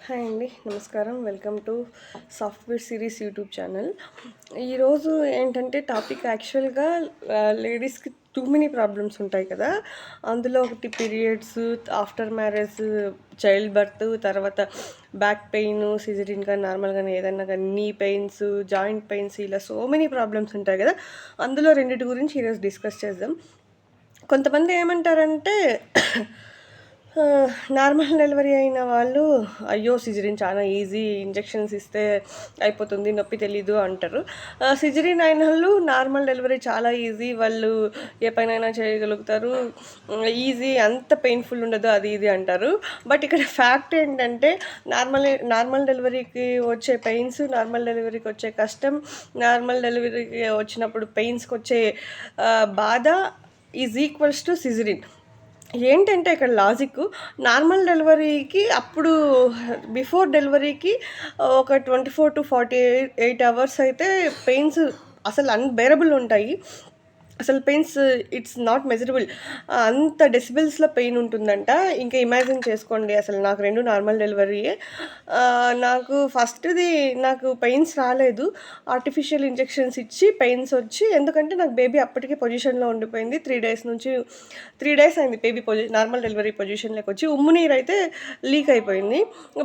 Hi అండి, నమస్కారం. Welcome to software series YouTube channel. ఈరోజు ఏంటంటే టాపిక్ యాక్చువల్గా లేడీస్కి టూ మెనీ ప్రాబ్లమ్స్ ఉంటాయి కదా. అందులో ఒకటి periods, after marriage, child birth, తర్వాత బ్యాక్ పెయిన్, సిజరీన్ కానీ నార్మల్ కానీ ఏదన్నా కానీ నీ పెయిన్స్, జాయింట్ పెయిన్స్, ఇలా సో మెనీ ప్రాబ్లమ్స్ ఉంటాయి కదా. అందులో రెండిటి గురించి ఈరోజు డిస్కస్ చేద్దాం. కొంతమంది ఏమంటారంటే నార్మల్ డెలివరీ అయిన వాళ్ళు అయ్యో సిజరీన్ చాలా ఈజీ, ఇంజెక్షన్స్ ఇస్తే అయిపోతుంది, నొప్పి తెలీదు అంటారు. సిజరీన్ అయిన వాళ్ళు నార్మల్ డెలివరీ చాలా ఈజీ, వాళ్ళు ఏ పనైనా చేయగలుగుతారు, ఈజీ, అంత పెయిన్ఫుల్ ఉండదు, అది ఇది అంటారు. బట్ ఇక్కడ ఫ్యాక్ట్ ఏంటంటే నార్మల్ డెలివరీకి వచ్చే పెయిన్స్, నార్మల్ డెలివరీకి వచ్చే కష్టం, నార్మల్ డెలివరీకి వచ్చినప్పుడు పెయిన్స్కి వచ్చే బాధ ఈజ్ ఈక్వల్స్ టు సిజరీన్. ఏంటంటే ఇక్కడ లాజిక్, నార్మల్ డెలివరీకి అప్పుడు బిఫోర్ డెలివరీకి ఒక 24 to 48 అవర్స్ అయితే పెయిన్స్ అసలు అన్బేరబుల్ ఉంటాయి. అసలు పెయిన్స్ ఇట్స్ నాట్ మెజరబుల్, అంత డెసిబిల్స్లో పెయిన్ ఉంటుందంట. ఇంకా ఇమాజిన్ చేసుకోండి, అసలు నాకు రెండు నార్మల్ డెలివరీయే. నాకు ఫస్ట్ది నాకు పెయిన్స్ రాలేదు, ఆర్టిఫిషియల్ ఇంజెక్షన్స్ ఇచ్చి పెయిన్స్ వచ్చి, ఎందుకంటే నాకు బేబీ అప్పటికే పొజిషన్లో ఉండిపోయింది. 3 డేస్ అయింది బేబీ నార్మల్ డెలివరీ పొజిషన్లోకి వచ్చి. ఉమ్మునీరు అయితే లీక్ అయిపోయింది,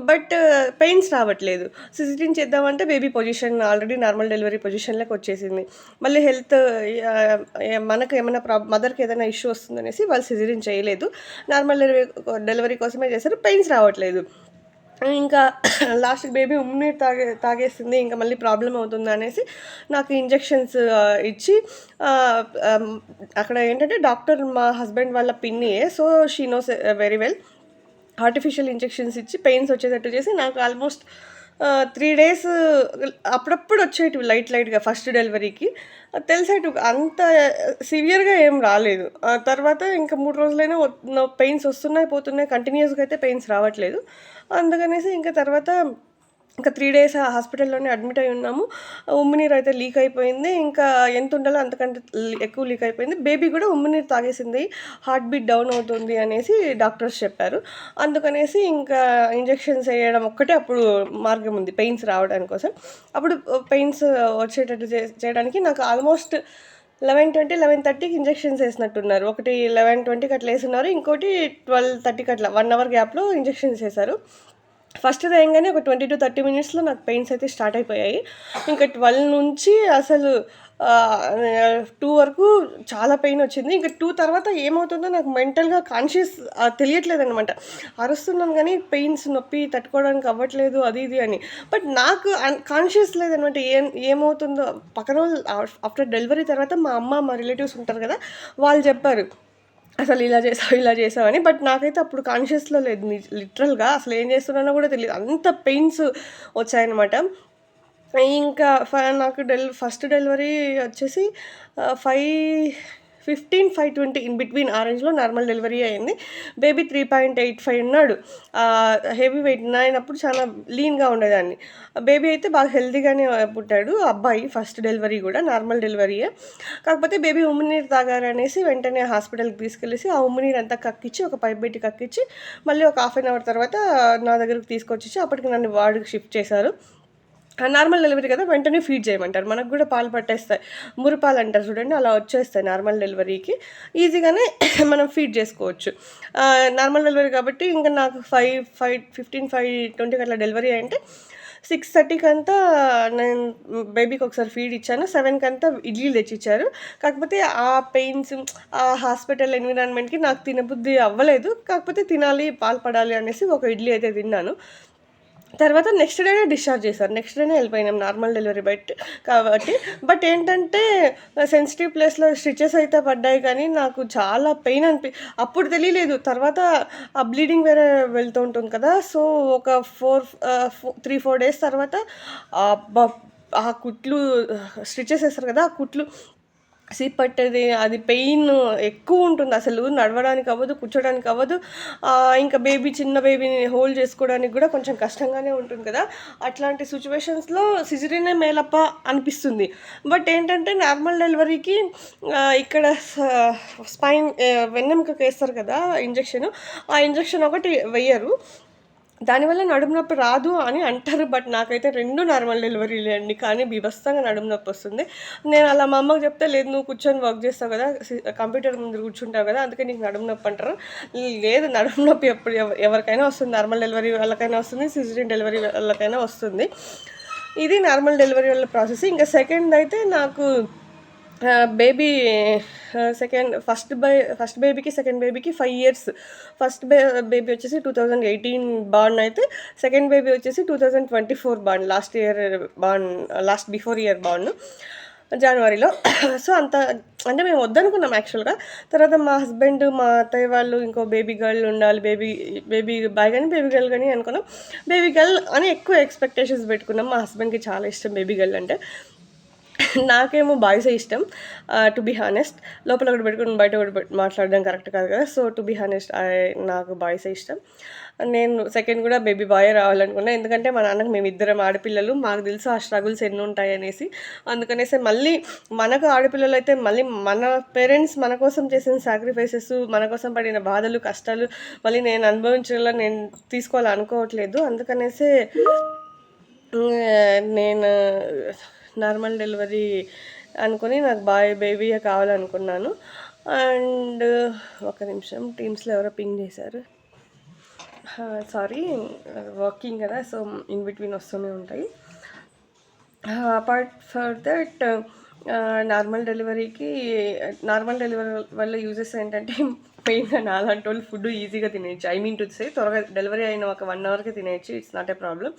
బట్ పెయిన్స్ రావట్లేదు. సిజరీన్ చేద్దామంటే baby position already normal delivery పొజిషన్లోకి వచ్చేసింది. మళ్ళీ హెల్త్ మనకు ఏమైనా మదర్కి ఏదైనా ఇష్యూ వస్తుందనేసి వాళ్ళు సిజరీన్ చేయలేదు, నార్మల్ డెలివరీ కోసమే చేశారు. పెయిన్స్ రావట్లేదు. ఇంకా లాస్ట్ బేబీ ఉమ్మునీరు తాగేస్తుంది, ఇంకా మళ్ళీ ప్రాబ్లం అవుతుంది అనేసి నాకు ఇంజెక్షన్స్ ఇచ్చి, అక్కడ ఏంటంటే డాక్టర్ మా హస్బెండ్ వాళ్ళ పిన్నియే, so she knows very well. Artificial injections ఇచ్చి పెయిన్స్ వచ్చేటట్టు చేసి నాకు ఆల్మోస్ట్ 3 డేస్ అప్పుడప్పుడు వచ్చేటివి లైట్గా ఫస్ట్ డెలివరీకి తెలిసేటివి, అంత సివియర్గా ఏం రాలేదు. తర్వాత ఇంకా 3 రోజులైనా పెయిన్స్ వస్తున్నాయి పోతున్నాయి, కంటిన్యూస్గా అయితే పెయిన్స్ రావట్లేదు. అందుకనేసి ఇంకా తర్వాత ఇంకా 3 డేస్ హాస్పిటల్లోనే అడ్మిట్ అయి ఉన్నాము. ఉమ్మినీరు అయితే లీక్ అయిపోయింది, ఇంకా ఎంత ఉండాలో అంతకంటే ఎక్కువ లీక్ అయిపోయింది. బేబీ కూడా ఉమ్మినీరు తాగేసింది, హార్ట్ బీట్ డౌన్ అవుతుంది అనేసి డాక్టర్స్ చెప్పారు. అందుకనేసి ఇంకా ఇంజెక్షన్స్ వేయడం ఒక్కటే అప్పుడు మార్గం ఉంది పెయిన్స్ రావడానికి కోసం. అప్పుడు పెయిన్స్ వచ్చేటట్టు చేయడానికి నాకు ఆల్మోస్ట్ 11:20, 11:30కి ఇంజెక్షన్స్ వేసినట్టున్నారు. ఒకటి 11:20కి అట్లా వేస్తున్నారు, ఇంకోటి 12:30కి అట్లా 1 అవర్ గ్యాప్లో ఇంజెక్షన్స్ వేశారు. ఫస్ట్ వేయంగానే ఒక 20 to 30 మినిట్స్లో నాకు పెయిన్స్ అయితే స్టార్ట్ అయిపోయాయి. ఇంకా 12 నుంచి అసలు 2 వరకు చాలా పెయిన్ వచ్చింది. ఇంకా 2 తర్వాత ఏమవుతుందో నాకు మెంటల్గా కాన్షియస్ తెలియట్లేదు అనమాట. అరుస్తున్నాను కానీ పెయిన్స్ నొప్పి తట్టుకోవడానికి అవ్వట్లేదు, అది ఇది అని. బట్ నాకు కాన్షియస్ లేదనమాట, ఏమవుతుందో. పక్కన వాళ్ళు ఆఫ్టర్ డెలివరీ తర్వాత మా అమ్మ, మా రిలేటివ్స్ ఉంటారు కదా, వాళ్ళు చెప్పారు అసలు ఇలా చేసావు అని. బట్ నాకైతే అప్పుడు కాన్షియస్లో లేదు, లిటరల్గా అసలు ఏం చేస్తున్నానో కూడా తెలియదు, అంత పెయిన్స్ వచ్చాయన్నమాట. ఇంకా నాకు ఫస్ట్ డెలివరీ వచ్చేసి 5:15, 5:20 ఇన్ బిట్వీన్ ఆ రేంజ్లో నార్మల్ డెలివరీ అయింది. బేబీ 3.85 ఉన్నాడు. హెవీ వెయిట్ అయినప్పుడు చాలా లీన్గా ఉండేదాన్ని. బేబీ అయితే బాగా హెల్తీగానే పుట్టాడు. అబ్బాయి ఫస్ట్ డెలివరీ కూడా నార్మల్ డెలివరీయే. కాకపోతే బేబీ ఉమ్మినీరు తాగారనేసి వెంటనే హాస్పిటల్కి తీసుకెళ్ళేసి ఆ ఉమ్మినీరు అంతా కక్కించి, ఒక పైప్ పెట్టి కక్కించి, మళ్ళీ ఒక హాఫ్ అన్ అవర్ తర్వాత నా దగ్గరకు తీసుకొచ్చి అప్పటికి నన్ను వార్డుకి షిఫ్ట్ చేశారు. నార్మల్ డెలివరీ కదా, వెంటనే ఫీడ్ చేయమంటారు. మనకు కూడా పాలు పట్టేస్తాయి, మురిపాలు అంటారు చూడండి, అలా వచ్చేస్తాయి నార్మల్ డెలివరీకి. ఈజీగానే మనం ఫీడ్ చేసుకోవచ్చు. నార్మల్ డెలివరీ కాబట్టి ఇంకా నాకు 5:15, 5:20 అట్లా డెలివరీ అంటే 6:30కి అంతా నేను బేబీకి ఒకసారి ఫీడ్ ఇచ్చాను. 7కి అంతా ఇడ్లీలు తెచ్చిచ్చారు. కాకపోతే ఆ పెయిన్స్, ఆ హాస్పిటల్ ఎన్విరాన్మెంట్కి నాకు తినబుద్ధి అవ్వలేదు. కాకపోతే తినాలి, పాలు పడాలి అనేసి ఒక ఇడ్లీ అయితే తిన్నాను. తర్వాత నెక్స్ట్ డేనే డిశ్చార్జ్ చేశారు, నెక్స్ట్ డేనే వెళ్ళిపోయినాం నార్మల్ డెలివరీ కాబట్టి. బట్ ఏంటంటే సెన్సిటివ్ ప్లేస్లో స్టిచెస్ అయితే పడ్డాయి, కానీ నాకు చాలా పెయిన్ అప్పుడు తెలియలేదు. తర్వాత ఆ బ్లీడింగ్ వేరే వెళ్తూ ఉంటుంది కదా, సో ఒక 3-4 డేస్ తర్వాత ఆ కుట్లు, స్టిచెస్ వేస్తారు కదా, ఆ కుట్లు పట్టేది, అది పెయిన్ ఎక్కువ ఉంటుంది. అసలు నడవడానికి అవ్వదు, కూర్చోడానికి అవ్వదు. ఇంకా చిన్న బేబీని హోల్డ్ చేసుకోవడానికి కూడా కొంచెం కష్టంగానే ఉంటుంది కదా. అట్లాంటి సిచ్యువేషన్స్లో సిజరీనే మేలప్ప అనిపిస్తుంది. బట్ ఏంటంటే నార్మల్ డెలివరీకి ఇక్కడ స్పైన్ వెన్నెముకకి వేస్తారు కదా ఇంజెక్షన్, ఆ ఇంజెక్షన్ ఒకటి వెయ్యరు. దానివల్ల నడుము నొప్పి రాదు అని అంటారు. బట్ నాకైతే 2 నార్మల్ డెలివరీలే అండి. కానీ బీభత్సంగా నడుము నొప్పి వస్తుంది. నేను అలా మా అమ్మకి చెప్తే, లేదు నువ్వు కూర్చొని వర్క్ చేస్తావు కదా, కంప్యూటర్ ముందు కూర్చుంటావు కదా, అందుకే నీకు నడుము నొప్పి అంటారు. లేదు, నడుము నొప్పి ఎప్పుడు ఎవరికైనా వస్తుంది. నార్మల్ డెలివరీ వాళ్ళకైనా వస్తుంది, సిజేరియన్ డెలివరీ వాళ్ళకైనా వస్తుంది. ఇది నార్మల్ డెలివరీ వాళ్ళ ప్రాసెస్. ఇంకా సెకండ్ అయితే నాకు బేబీ ఫస్ట్ బేబీకి సెకండ్ బేబీకి 5 years. ఫస్ట్ బేబీ వచ్చేసి 2018 బార్న్ అయితే, సెకండ్ బేబీ వచ్చేసి 2024 born, last before year born, జనవరిలో. సో అంత అంటే మేము వద్దనుకున్నాం యాక్చువల్గా. తర్వాత మా హస్బెండ్, మా అత్తయ్య వాళ్ళు ఇంకో బేబీ గర్ల్ ఉండాలి, బేబీ బాయ్ కానీ బేబీ గర్ల్ కానీ అనుకున్నాం. బేబీ గర్ల్ అని ఎక్కువ ఎక్స్పెక్టేషన్స్ పెట్టుకున్నాం. మా హస్బెండ్కి చాలా ఇష్టం బేబీ గర్ల్ అంటే. నాకేమో బాయ్సే ఇష్టం, టు బీ హానెస్ట్. లోపల ఒకటి పెట్టుకుని బయట ఒకటి మాట్లాడడం కరెక్ట్ కాదు కదా. సో టు బీ హానెస్ట్, నాకు బాయ్సే ఇష్టం. నేను సెకండ్ కూడా బేబీ బాయ్ రావాలనుకున్నా. ఎందుకంటే మా నాన్నకు మేమిద్దరం ఆడపిల్లలు, మాకు తెలుసు ఆ స్ట్రగుల్స్ ఎన్ని ఉంటాయి అనేసి. అందుకనేసి మళ్ళీ మనకు ఆడపిల్లలు అయితే మళ్ళీ మన పేరెంట్స్ మన కోసం చేసిన సాక్రిఫైసెస్, మన కోసం పడిన బాధలు కష్టాలు మళ్ళీ నేను అనుభవించాలని నేను తీసుకోవాలనుకోవట్లేదు. అందుకనేసే నేను నార్మల్ డెలివరీ అనుకుని నాకు బేబీ కావాలనుకున్నాను. అండ్ ఒక నిమిషం, టీమ్స్లో ఎవరో పింగ్ చేశారు, సారీ, వర్కింగ్ కదా, సో ఇన్ బిట్వీన్ వస్తూనే ఉంటాయి. Apart for that, normal delivery వల్ల యూజెస్ ఏంటంటే, మెయిన్గా నాలాంటి వాళ్ళు ఫుడ్ ఈజీగా తినేయచ్చు. ఐ మీన్ టు సే, త్వరగా డెలివరీ అయిన ఒక 1 hourకి తినేయచ్చు, it's not a problem.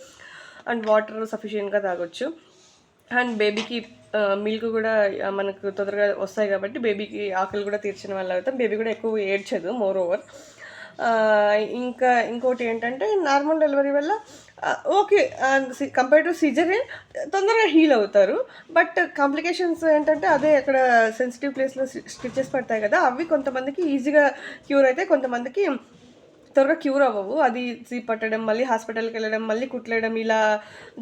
And water సఫిషియెంట్గా తాగొచ్చు. అండ్ బేబీకి మిల్క్ కూడా మనకు తొందరగా వస్తాయి కాబట్టి బేబీకి ఆకలి కూడా తీర్చిన వాళ్ళు అవుతాం. బేబీ కూడా ఎక్కువ ఏడ్చదు మోర్ ఓవర్. ఇంకా ఇంకోటి ఏంటంటే, నార్మల్ డెలివరీ వల్ల ఓకే, కంపేర్ టు సిజేరియన్ తొందరగా హీల్ అవుతారు. బట్ కాంప్లికేషన్స్ ఏంటంటే, అదే అక్కడ సెన్సిటివ్ ప్లేస్లో స్టిచెస్ పడతాయి కదా, అవి కొంతమందికి ఈజీగా క్యూర్ అయితే, కొంతమందికి త్వరగా క్యూర్ అవ్వవు. అది సీప్ పట్టడం, మళ్ళీ హాస్పిటల్కి వెళ్ళడం, మళ్ళీ కుట్లేయడం, ఇలా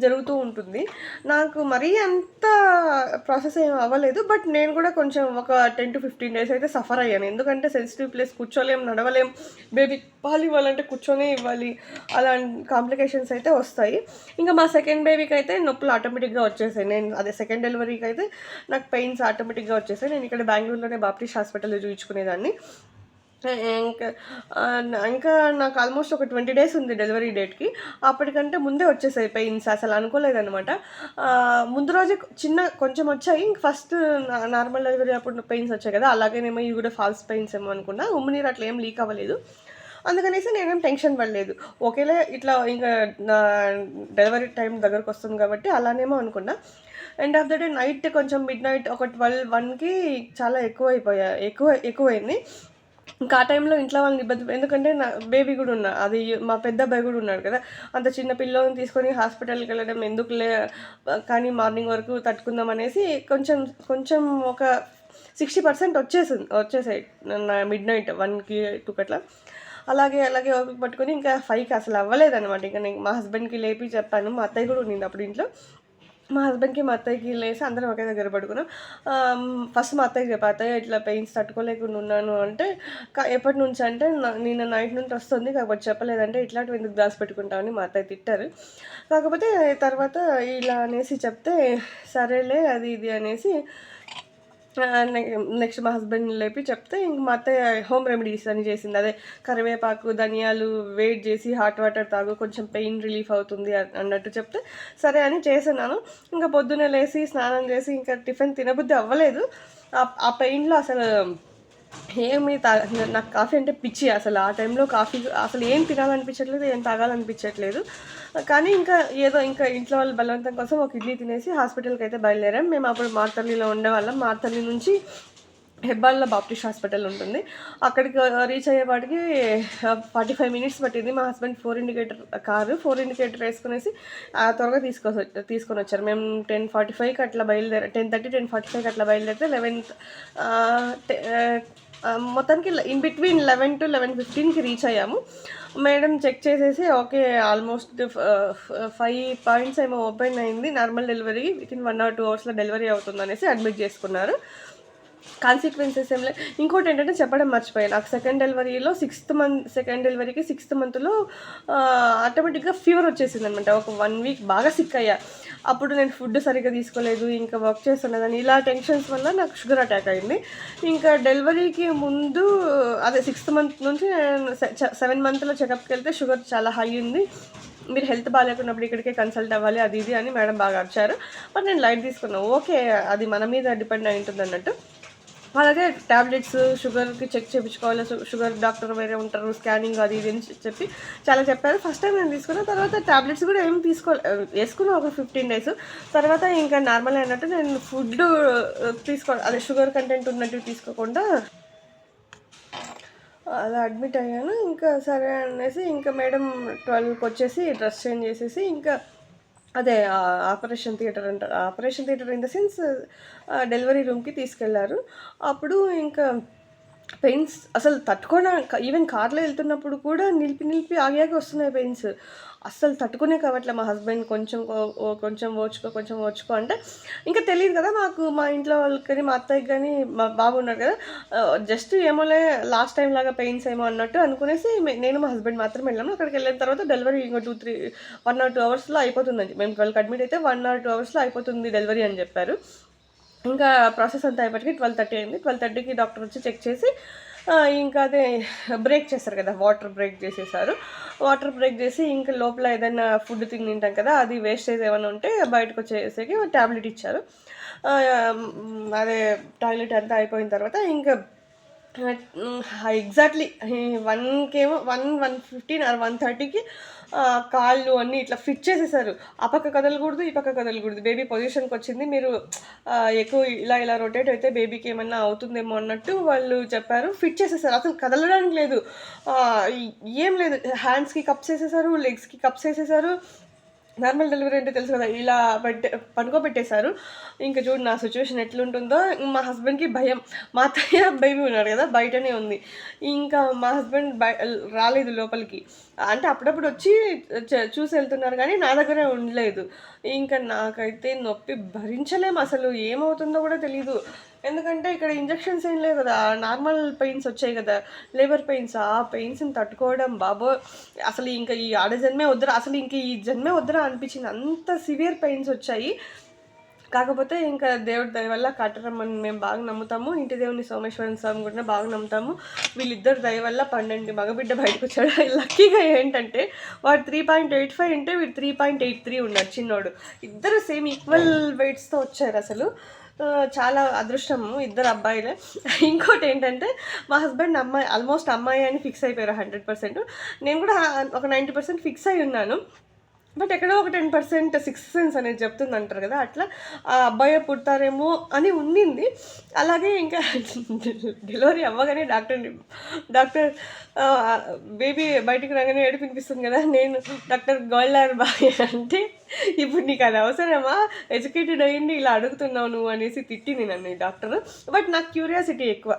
జరుగుతూ ఉంటుంది. నాకు మరీ అంత ప్రాసెస్ ఏం అవ్వలేదు. బట్ నేను కూడా కొంచెం ఒక 10 to 15 days అయితే సఫర్ అయ్యాను. ఎందుకంటే సెన్సిటివ్ ప్లేస్, కూర్చోలేం, నడవలేం, బేబీ పాలు ఇవ్వాలంటే కూర్చొనే ఇవ్వాలి, అలా కాంప్లికేషన్స్ అయితే వస్తాయి. ఇంకా మా సెకండ్ బేబీకి అయితే నొప్పులు ఆటోమేటిక్గా వచ్చేసాయి. అదే సెకండ్ డెలివరీకి అయితే నాకు పెయిన్స్ ఆటోమేటిక్గా వచ్చేసాయి. నేను ఇక్కడ బెంగళూరులోనే బాప్టిస్ట్ హాస్పిటల్లో చూయించుకునేదాన్ని. ఇంకా నాకు ఆల్మోస్ట్ ఒక 20 days ఉంది డెలివరీ డేట్కి. అప్పటికంటే ముందే వచ్చేసాయి పెయిన్స్. అసలు అనుకోలేదనమాట. ముందు రోజే కొంచెం వచ్చాయి. ఇంక ఫస్ట్ నార్మల్ డెలివరీ అప్పుడు పెయిన్స్ వచ్చాయి కదా, అలాగేనేమో ఇవి కూడా ఫాల్స్ పెయిన్స్ ఏమో అనుకున్నా. ఉమ్మినీరు అట్లా ఏం లీక్ అవ్వలేదు. అందుకనేసి నేనేం టెన్షన్ పడలేదు. ఓకేలే, ఇట్లా ఇంకా నా డెలివరీ టైం దగ్గరకు వస్తుంది కాబట్టి అలానేమో అనుకున్నా. End of the day night కొంచెం మిడ్ నైట్ ఒక 12-1కి చాలా ఎక్కువైంది. ఇంకా ఆ టైంలో ఇంట్లో వాళ్ళని ఇబ్బంది, ఎందుకంటే నా బేబీ కూడా అది మా పెద్ద అబ్బాయి కూడా ఉన్నాడు కదా, అంత చిన్న పిల్లని తీసుకొని హాస్పిటల్కి వెళ్ళడం ఎందుకులే, కానీ మార్నింగ్ వరకు తట్టుకుందాం అనేసి కొంచెం ఒక 60% వచ్చేసాయి మిడ్ నైట్ 1కి 2కి అట్లా. అలాగే ఓపిక పట్టుకొని ఇంకా 5కి అసలు అవ్వలేదన్నమాట. ఇంకా నేను మా హస్బెండ్కి లేపి చెప్పాను. మా అత్తయ్య కూడా ఉండింది అప్పుడు ఇంట్లో. మా హస్బెండ్కి మా అత్తయ్యకి లేసి అందరం ఒకే దగ్గర పడుకున్నాం. ఫస్ట్ మా అత్తయ్యకి చెప్పా, అత్తయ్య ఇట్లా పెయిన్స్ తట్టుకోలేకుండా ఉన్నాను అంటే, ఎప్పటి నుంచి అంటే, నిన్న నైట్ నుండి వస్తుంది కాకపోతే చెప్పలేదంటే, ఇట్లాంటివి ఎందుకు దాచిపెట్టుకుంటామని మా అత్తయ్య తిట్టారు. కాకపోతే తర్వాత ఇలా అనేసి చెప్తే, సరేలే అది ఇది అనేసి నెక్స్ట్ మా హస్బెండ్ని లేపి చెప్తే, ఇంక మా అత్తయ్య హోమ్ రెమెడీస్ అని చేసింది. అదే కరివేపాకు, ధనియాలు వేడి చేసి హాట్ వాటర్ తాగు, కొంచెం పెయిన్ రిలీఫ్ అవుతుంది అన్నట్టు చెప్తే సరే అని చేస్తున్నాను. ఇంకా పొద్దున్నే లేచి స్నానం చేసి ఇంకా టిఫిన్ తినబుద్ధి అవ్వలేదు. ఆ పెయిన్లో అసలు నాకు కాఫీ అంటే పిచ్చి. అసలు ఆ టైంలో కాఫీ అసలు ఏం తినాలనిపించట్లేదు, ఏం తాగాలనిపించట్లేదు. కానీ ఇంకా ఇంట్లో వాళ్ళ బలవంతం కోసం ఒక ఇడ్లీ తినేసి హాస్పిటల్కి అయితే బయలుదేరాం. మేము అప్పుడు మార్తల్లిలో ఉండేవాళ్ళం. మార్తల్లి నుంచి హెబ్బాల్లో బాప్టిస్ట్ హాస్పిటల్ ఉంటుంది, అక్కడికి రీచ్ అయ్యేపాటికి 45 minutes పట్టింది. మా హస్బెండ్ 4 ఇండికేటర్ వేసుకునేసి త్వరగా తీసుకొని వచ్చారు. మేము 10:45కి అట్లా 10:30-10:45కి అట్లా బయలుదేరితే 11th మొత్తానికి ఇన్ బిట్వీన్ 11 to 11:15కి రీచ్ అయ్యాము. మేడం చెక్ చేసేసి ఓకే, ఆల్మోస్ట్ 5 points ఏమో ఓపెన్ అయింది, normal delivery within 1 or 2 hours delivery అవుతుంది అనేసి అడ్మిట్ చేసుకున్నారు. కాన్సిక్వెన్సెస్ ఏం లేదు. ఇంకోటేంటంటే చెప్పడం మర్చిపోయాను. నాకు సెకండ్ డెలివరీకి 6th మంత్‌లో ఆటోమేటిక్‌గా ఫీవర్ వచ్చేసిందనమాట. ఒక 1 వీక్ బాగా సిక్ అయ్యా. అప్పుడు నేను ఫుడ్ సరిగ్గా తీసుకోలేదు. ఇంకా వర్క్ చేస్తున్నదని ఇలా టెన్షన్స్ వల్ల నాకు షుగర్ అటాక్ అయింది. ఇంకా డెలివరీకి ముందు అదే 6th మంత్ నుంచి నేను 7 మంత్‌లో చెకప్‌కెళ్తే షుగర్ చాలా హై ఉంది. మీరు హెల్త్ బాగాలేకున్నప్పుడు ఇక్కడికే కన్సల్ట్ అవ్వాలి అది ఇది అని మేడం బాగా అరిచారు. బట్ నేను లైట్ తీసుకున్నా. ఓకే. అది మన మీద డిపెండ్ అయి ఉంటుందన్నట్టు. అలాగే టాబ్లెట్స్ షుగర్‌కి చెక్ చేపించుకోవాలి. షుగర్ డాక్టర్ వేరే ఉంటారు. స్కానింగ్ అది ఇది అని చెప్పి చాలా చెప్పారు. ఫస్ట్ టైం నేను తీసుకున్న. తర్వాత టాబ్లెట్స్ కూడా ఏమి వేసుకున్నా ఒక 15 డేస్. తర్వాత ఇంకా నార్మల్ అయినట్టు నేను ఫుడ్ అదే షుగర్ కంటెంట్ ఉన్నట్టు తీసుకోకుండా అలా అడ్మిట్ అయ్యాను. ఇంకా సరే అనేసి ఇంకా మేడం 12కి వచ్చేసి డ్రెస్ చేంజ్ చేసేసి ఇంకా అదే ఆపరేషన్ థియేటర్ అంటారు. Operation theatre in the sense delivery రూమ్‌కి తీసుకెళ్లారు. అప్పుడు ఇంకా పెయిన్స్ అసలు ఈవెన్ కార్‌లో వెళ్తున్నప్పుడు కూడా నిలిపి ఆగాక వస్తున్నాయి పెయిన్స్. అస్సలు తట్టుకునే కావట్లే. మా హస్బెండ్ కొంచెం ఓర్చుకో అంటే ఇంకా తెలీదు కదా మాకు, మా ఇంట్లో వాళ్ళకి కానీ, మా అత్తయ్యకి గానీ, మా బాబు ఉన్నాడు కదా! జస్ట్ ఏమోలే లాస్ట్ టైమ్ లాగా పెయిన్స్ ఏమో అన్నట్టు అనుకునేసి నేను మా హస్బెండ్ మాత్రం వెళ్ళాము. అక్కడికెళ్ళిన తర్వాత డెలివరీ ఇంకో 1 ఆర్ 2 అవర్స్‌లో అయిపోతుందండి. మేము 12కి అడ్మిట్ అయితే 1 ఆర్ 2 అవర్స్‌లో అయిపోతుంది డెలివరీ అని చెప్పారు. ఇంకా ప్రాసెస్ అంతా అయిపోయేసరికి 12:30 అయింది. 12:30కి డాక్టర్ వచ్చి చెక్ చేసి ఇంకా అదే బ్రేక్ చేస్తారు కదా! వాటర్ బ్రేక్ చేసేసారు. వాటర్ బ్రేక్ చేసి ఇంకా లోపల ఏదైనా ఫుడ్ తింటాం కదా! అది వేస్టేజ్ ఏమైనా ఉంటే బయటకొచ్చేసేకి టాబ్లెట్ ఇచ్చారు. అదే టాయిలెట్ అంతా అయిపోయిన తర్వాత ఇంకా ఎగ్జాక్ట్‌లీ 1కేమో 1:15 ఆర్ 1:30కి కాళ్ళు అన్నీ ఇట్లా ఫిట్ చేసేసారు. ఆ పక్క కదలకూడదు, ఈ పక్క కదలకూడదు. బేబీ పొజిషన్‌కొచ్చింది. మీరు ఎక్కువ ఇలా రొటేట్ అయితే బేబీకి ఏమన్నా అవుతుందేమో అన్నట్టు వాళ్ళు చెప్పారు. ఫిట్ చేసేసారు. అసలు కదలడానికి లేదు. ఏం లేదు. హ్యాండ్స్‌కి కప్స్ ఏసేసారు. లెగ్స్‌కి కప్స్ ఏసేసారు. నార్మల్ డెలివరీ అంటే తెలుసు కదా! ఇలా పడుకోబెట్టేశారు. ఇంక చూడు నా సిచ్యువేషన్ ఎట్లుంటుందో. మా హస్బెండ్‌కి భయం. మా అత్తయ్య బేబీ ఉన్నాడు కదా! బయటనే ఉంది. ఇంకా మా హస్బెండ్ రాలేదు లోపలికి. అంటే అప్పుడప్పుడు వచ్చి చూసి వెళ్తున్నారు కానీ నా దగ్గరే ఉండలేదు. ఇంకా నాకైతే నొప్పి భరించలేము అసలు. ఏమవుతుందో కూడా తెలీదు. ఎందుకంటే ఇక్కడ ఇంజెక్షన్స్ ఏం లేవు కదా! నార్మల్ పెయిన్స్ వచ్చాయి కదా! Labour pains. ఆ పెయిన్స్‌ని తట్టుకోవడం బాబోయ్! అసలు ఇంక ఈ ఆడ జన్మే వద్దురా, అసలు ఇంక ఈ జన్మే వద్దురా అనిపించింది. అంత సివియర్ పెయిన్స్ వచ్చాయి. కాకపోతే ఇంకా దేవుడి దయ వల్ల కట్టరమ్మని మేము బాగా నమ్ముతాము. ఇంటి దేవుని సోమేశ్వరం స్వామి కూడా బాగా నమ్ముతాము. వీళ్ళిద్దరు దయ వల్ల 12 మగబిడ్డ బయటకొచ్చాడు. లక్కీగా ఏంటంటే వాడు 3.85 ఉంటే వీడు 3.83 ఉన్నాడు చిన్నోడు. ఇద్దరు సేమ్ ఈక్వల్ వెయిట్స్‌తో వచ్చారు అసలు. చాలా అదృష్టము ఇద్దరు అబ్బాయిలే. ఇంకోటేంటంటే మా హస్బెండ్ ఆల్మోస్ట్ అమ్మాయి అని ఫిక్స్ అయిపోయారు 100%. నేను కూడా ఒక 90% ఫిక్స్ అయ్యి ఉన్నాను. బట్ ఎక్కడో ఒక 10% సిక్స్త్ సెన్స్ అనేది చెప్తుందంటారు కదా! అట్లా ఆ అబ్బాయే పుడతారేమో అని ఉండింది. అలాగే ఇంకా డెలివరీ అవ్వగానే డాక్టర్ బేబీ బయటికి రాగానే ఏడుపు వినిపిస్తుంది కదా! నేను డాక్టర్ గర్ల్ ఆర్ బాయ్ అంటే, ఇప్పుడు నీకు అది అవసరమా? ఎడ్యుకేటెడ్ అయ్యుండి ఇలా అడుగుతున్నావు నువ్వు అనేసి తిట్టింది నన్ను ఈ డాక్టర్. బట్ నాకు క్యూరియాసిటీ ఎక్కువ.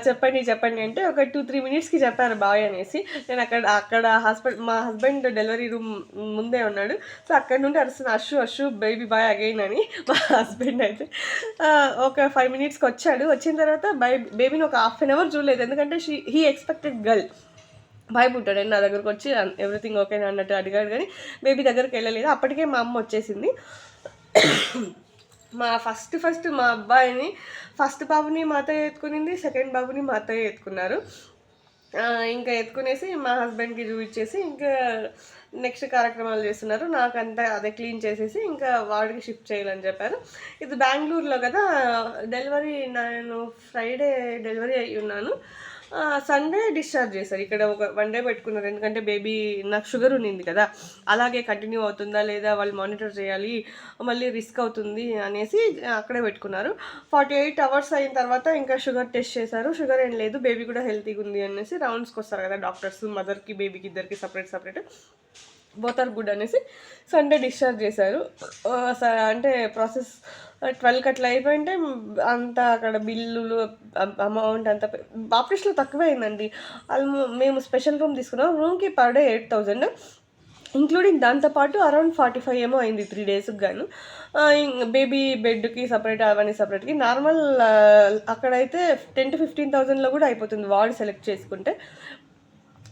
చెప్పండి అంటే ఒక 2-3 మినిట్స్‌కి చెప్పారు బాయ్ అనేసి. నేను అక్కడ మా హస్బెండ్ డెలివరీ రూమ్ ముందే ఉన్నాడు. సో అక్కడి నుండి అరుస్తున్నా, అషు బేబీ బాయ్ అగైన్ అని. మా హస్బెండ్ అయితే ఒక 5 మినిట్స్‌కి వచ్చాడు. వచ్చిన తర్వాత బేబీని ఒక హాఫ్ అన్ అవర్ చూడలేదు. ఎందుకంటే హీ ఎక్స్‌పెక్టెడ్ గర్ల్. బాయ్ పుట్టాడు. నా దగ్గరకు వచ్చి ఎవ్రీథింగ్ ఓకేనా అన్నట్టు అడిగాడు కానీ బేబీ దగ్గరికి వెళ్ళలేదు. అప్పటికే మా అమ్మ వచ్చేసింది. ఫస్ట్ మా అబ్బాయిని ఫస్ట్ బాబుని మా అత్తయ్య ఎత్తుకునింది. సెకండ్ బాబుని మా అత్తయ్య ఎత్తుకున్నారు. ఇంకా ఎత్తుకునేసి మా హస్బెండ్‌కి చూపించేసి ఇంకా నెక్స్ట్ కార్యక్రమాలు చేస్తున్నారు. నాకంతా అదే క్లీన్ చేసేసి ఇంకా వార్డ్‌కి షిఫ్ట్ చేయాలని చెప్పారు. ఇది బెంగుళూరులో కదా! నేను ఫ్రైడే డెలివరీ అయ్యి ఉన్నాను. సండే డిశ్చార్జ్ చేశారు. ఇక్కడ ఒక 1 డే పెట్టుకున్నారు. ఎందుకంటే బేబీ నాకు షుగర్ ఉన్నింది కదా! అలాగే కంటిన్యూ అవుతుందా లేదా వాళ్ళు మానిటర్ చేయాలి. మళ్ళీ రిస్క్ అవుతుంది అనేసి అక్కడే పెట్టుకున్నారు. 48 అవర్స్ అయిన తర్వాత ఇంకా షుగర్ టెస్ట్ చేశారు. షుగర్ ఏం లేదు, బేబీ కూడా హెల్తీగా ఉంది అనేసి రౌండ్స్‌కి వస్తారు కదా డాక్టర్స్, మదర్‌కి బేబీకి ఇద్దరికి సపరేట్ బోత్ ఆర్ గుడ్ అనేసి సండే డిశ్చార్జ్ చేశారు. అంటే ప్రాసెస్ 12కి అట్లా అయిపోయింటే అంతా అక్కడ బిల్లులు అమౌంట్ అంతా ఆపరేషన్‌లో తక్కువే అయిందండి. మేము స్పెషల్ రూమ్ తీసుకున్నాం. రూమ్‌కి పర్ డే 8,000. ఇంక్లూడింగ్ దాంతోపాటు అరౌండ్ 45 ఏమో అయింది 3 డేస్కి గాను. బేబీ బెడ్కి సపరేట్ అవన్నీ సపరేట్కి నార్మల్ అక్కడైతే 10,000 to 15,000లో కూడా అయిపోతుంది వార్డ్ సెలెక్ట్ చేసుకుంటే.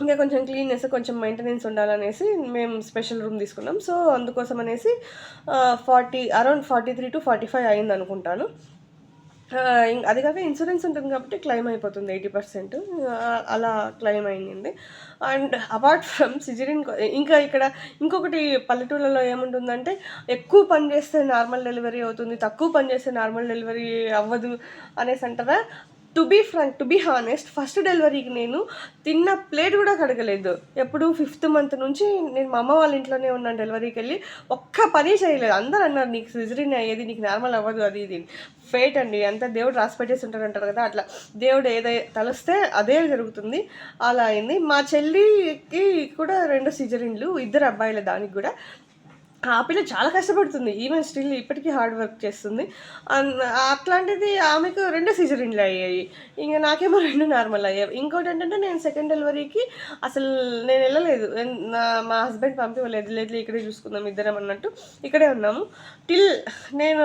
ఇంకా కొంచెం క్లీన్నెస్ కొంచెం మెయింటెనెన్స్ ఉండాలనేసి మేము స్పెషల్ రూమ్ తీసుకున్నాం. సో అందుకోసం అనేసి అరౌండ్ 43 to 45 అయింది అనుకుంటాను. అది కాక ఇన్సూరెన్స్ ఉంటుంది కాబట్టి క్లెయిమ్ అయిపోతుంది 80%. అలా క్లెయిమ్ అయింది. అండ్ అపార్ట్ ఫ్రమ్ సిజరిన్ ఇంకా ఇక్కడ ఇంకొకటి పల్లెటూళ్ళలో ఏముంటుందంటే ఎక్కువ పని చేస్తే నార్మల్ డెలివరీ అవుతుంది, తక్కువ పని చేస్తే నార్మల్ డెలివరీ అవ్వదు అనేసి అంటారా. టు బీ హానెస్ట్, ఫస్ట్ డెలివరీకి నేను తిన్న ప్లేట్ కూడా కడగలేదు. ఎప్పుడు 5th month నుంచి నేను మా అమ్మ వాళ్ళ ఇంట్లోనే ఉన్నాను. డెలివరీకి వెళ్ళి ఒక్క పని చేయలేదు. అందరూ అన్నారు నీకు సిజరీన్ అయ్యేది, నీకు నార్మల్ అవ్వదు, అది ఇది. ఫేట్ అండి, అంతా దేవుడు రాసి పెట్టేసి ఉంటారంటారు కదా, అట్లా దేవుడు తలుస్తే అదే జరుగుతుంది. అలా అయింది. మా చెల్లికి కూడా 2 సిజరీన్లు, 2 అబ్బాయిలే. దానికి కూడా ఆ పిల్ల చాలా కష్టపడుతుంది. ఈవెన్ స్టిల్ ఇప్పటికీ హార్డ్ వర్క్ చేస్తుంది. అట్లాంటిది ఆమెకు 2 సిజరీన్లు అయ్యాయి, ఇంకా నాకేమో 2 నార్మల్ అయ్యాయి. ఇంకోటి ఏంటంటే నేను సెకండ్ డెలివరీకి అసలు నేను వెళ్ళలేదు. మా హస్బెండ్ పంపివ్వలేదు, లేదు ఇక్కడే చూసుకుందాం ఇద్దరం అన్నట్టు ఇక్కడే ఉన్నాము. టిల్ నేను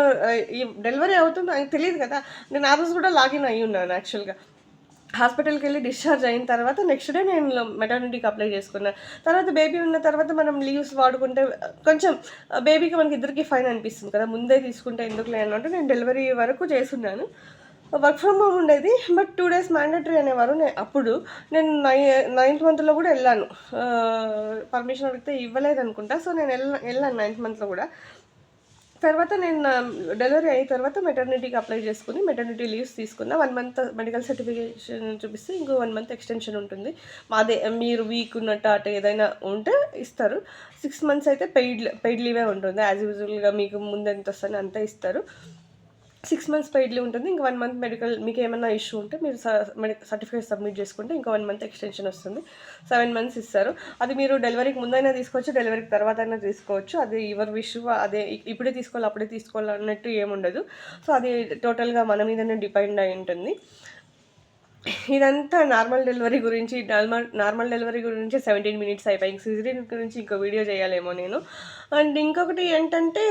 ఈ డెలివరీ అవుతుంది అని తెలియదు కదా. నేను ఆ రోజు కూడా లాగిన్ అయ్యి ఉన్నాను యాక్చువల్గా. హాస్పిటల్కి వెళ్ళి డిశ్చార్జ్ అయిన తర్వాత నెక్స్ట్ డే నేను మెటర్నిటీకి అప్లై చేసుకున్నాను. తర్వాత బేబీ ఉన్న తర్వాత మనం లీవ్స్ వాడుకుంటే కొంచెం బేబీకి మనకి ఇద్దరికి ఫైన్ అనిపిస్తుంది కదా, ముందే తీసుకుంటే ఎందుకులే అన్నట్టు నేను డెలివరీ వరకు చేసుకున్నాను. వర్క్ ఫ్రమ్ హోమ్ ఉండేది, బట్ 2 days మ్యాండేటరీ అనేవారు. అప్పుడు నేను 9th monthలో కూడా వెళ్ళాను. పర్మిషన్ అడిగితే ఇవ్వలేదు అనుకుంటా. సో నేను వెళ్ళాను 9th monthలో కూడా. తర్వాత నేను డెలివరీ అయిన తర్వాత మెటర్నిటీకి అప్లై చేసుకుని మెటర్నిటీ లీవ్స్ తీసుకున్నా. 1 month మెడికల్ సర్టిఫికేషన్ చూపిస్తే ఇంకో 1 month ఎక్స్టెన్షన్ ఉంటుంది. మాదే మీరు వీక్ ఉన్నట్టు అటు ఏదైనా ఉంటే ఇస్తారు. 6 months అయితే పెయిడ్ లీవే ఉంటుంది. యాజ్ యూజువల్గా మీకు ముందు ఎంత వస్తుందో అంతా ఇస్తారు. 6 months పెయిడ్ లీవ్ ఉంటుంది. ఇంకా 1 month మెడికల్, మీకు ఏమైనా ఇష్యూ ఉంటే మీరు సర్టిఫికేట్ సబ్మిట్ చేసుకుంటే ఇంకో 1 month ఎక్స్టెన్షన్ వస్తుంది. 7 months ఇస్తారు. అది మీరు డెలివరీకి ముందైనా తీసుకోవచ్చు, డెలివరీకి తర్వాత అయినా తీసుకోవచ్చు. అది యువర్ విష్. అదే ఇప్పుడే తీసుకోవాలి అప్పుడే తీసుకోవాలి అన్నట్టు ఏముండదు. సో అది టోటల్గా మన మీదనే డిపెండ్ అయి ఉంటుంది. ఇదంతా నార్మల్ డెలివరీ గురించి. నార్మల్ డెలివరీ గురించి 17 minutes అయిపోయి. సిజరీన్ గురించి ఇంకో వీడియో చేయాలేమో నేను. అండ్ ఇంకొకటి ఏంటంటే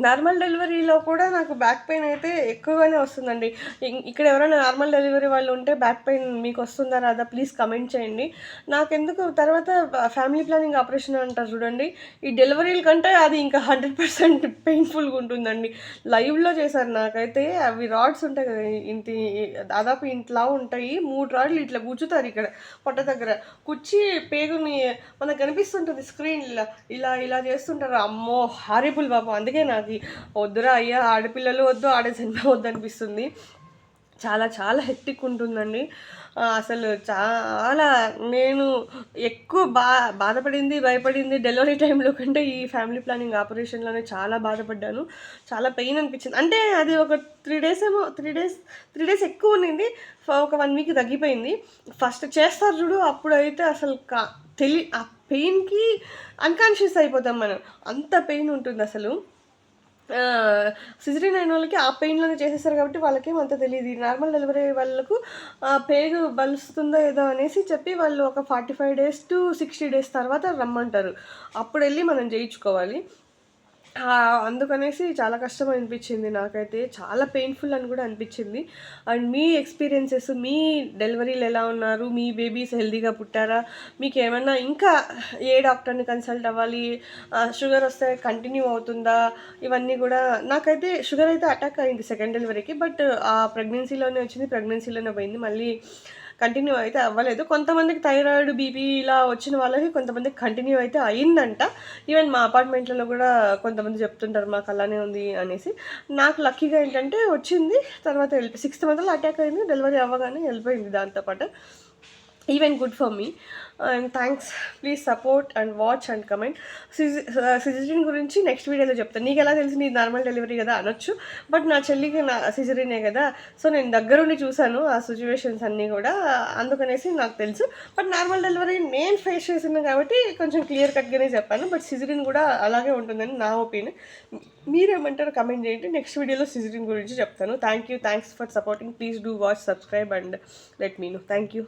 నార్మల్ డెలివరీలో కూడా నాకు బ్యాక్ పెయిన్ అయితే ఎక్కువగానే వస్తుందండి. ఇక్కడ ఎవరైనా నార్మల్ డెలివరీ వాళ్ళు ఉంటే బ్యాక్ పెయిన్ మీకు వస్తుందా రాదా ప్లీజ్ కమెంట్ చేయండి. నాకెందుకు తర్వాత ఫ్యామిలీ ప్లానింగ్ ఆపరేషన్ అంటారు చూడండి, ఈ డెలివరీల కంటే అది ఇంకా 100% పెయిన్ఫుల్గా ఉంటుందండి. లైవ్లో చేశారు. నాకైతే అవి రాడ్స్ ఉంటాయి కదా, దాదాపు ఇంట్లా ఉంటాయి, 3 రాడ్లు ఇట్లా కూర్చుతారు ఇక్కడ పొట్ట దగ్గర కూర్చి పేగుని మనకు కనిపిస్తుంటుంది స్క్రీన్, ఇలా ఇలా చేస్తుంటారు. అమ్మో హారిబుల్ బాబు. అందుకే నాకు వద్దురా అయ్యా, ఆడపిల్లలు వద్దు, ఆడ జన్మ వద్దు అనిపిస్తుంది. చాలా చాలా హెక్టిక్ ఉంటుందండి. అసలు చాలా నేను ఎక్కువ బాధపడింది భయపడింది డెలివరీ టైంలో కంటే ఈ ఫ్యామిలీ ప్లానింగ్ ఆపరేషన్లోనే చాలా బాధపడ్డాను. చాలా పెయిన్ అనిపించింది. అంటే అది ఒక 3 days ఏమో 3 days ఎక్కువ ఉన్నింది. ఒక 1 week తగ్గిపోయింది. ఫస్ట్ చేస్తారు చూడు, అప్పుడైతే అసలు ఆ పెయిన్కి అన్కాన్షియస్ అయిపోతాం మనం, అంత పెయిన్ ఉంటుంది అసలు. సిజరీన్ అయిన వాళ్ళకి ఆ పెయిన్లోనే చేసేస్తారు కాబట్టి వాళ్ళకేం అంత తెలియదు. నార్మల్ డెలివరీ వాళ్ళకు పేగు బలుస్తుందో ఏదో అనేసి చెప్పి వాళ్ళు ఒక 45 days to 60 days తర్వాత రమ్మంటారు. అప్పుడు వెళ్ళి మనం చేయించుకోవాలి. అందుకనేసి చాలా కష్టం అనిపించింది నాకైతే. చాలా పెయిన్ఫుల్ అని కూడా అనిపించింది. అండ్ మీ ఎక్స్పీరియన్సెస్, మీ డెలివరీలు ఎలా ఉన్నారు, మీ బేబీస్ హెల్తీగా పుట్టారా, మీకు ఏమైనా ఇంకా ఏ డాక్టర్ని కన్సల్ట్ అవ్వాలి, షుగర్ వస్తే కంటిన్యూ అవుతుందా, ఇవన్నీ కూడా. నాకైతే షుగర్ అయితే అటాక్ అయింది సెకండ్ డెలివరీకి, బట్ ఆ ప్రెగ్నెన్సీలోనే వచ్చింది, ప్రెగ్నెన్సీలోనే పోయింది. మళ్ళీ కంటిన్యూ అయితే అవ్వలేదు. కొంతమందికి థైరాయిడ్ బీపీ ఇలా వచ్చిన వాళ్ళకి కొంతమందికి కంటిన్యూ అయితే అయిందంట. ఈవెన్ మా అపార్ట్మెంట్లలో కూడా కొంతమంది చెప్తుంటారు మాకు అలానే ఉంది అనేసి. నాకు లక్కీగా ఏంటంటే వచ్చింది, తర్వాత 6th monthలో అటాక్ అయింది, డెలివరీ అవ్వగానే వెళ్ళిపోయింది దాంతోపాటు. Even good for me. And thanks. Please support and watch and comment. సిజరీన్ గురించి నెక్స్ట్ వీడియోలో చెప్తాను. నీకు ఎలా తెలిసి నీది నార్మల్ డెలివరీ కదా అనొచ్చు, బట్ నా చెల్లికి సిజరీనే కదా, సో నేను దగ్గరుండి చూశాను ఆ సిచ్యువేషన్స్ అన్నీ కూడా, అందుకనేసి నాకు తెలుసు. బట్ నార్మల్ డెలివరీ నేను ఫేస్ చేసింది కాబట్టి కొంచెం క్లియర్ కట్గానే చెప్పాను. బట్ సిజరీన్ కూడా అలాగే ఉంటుందని నా ఒపీనియన్. మీరేమంటారు కమెంట్ చేయండి. నెక్స్ట్ వీడియోలో సిజరీన్ గురించి చెప్తాను. Thanks for supporting. Please do watch, subscribe and let me know. Thank you.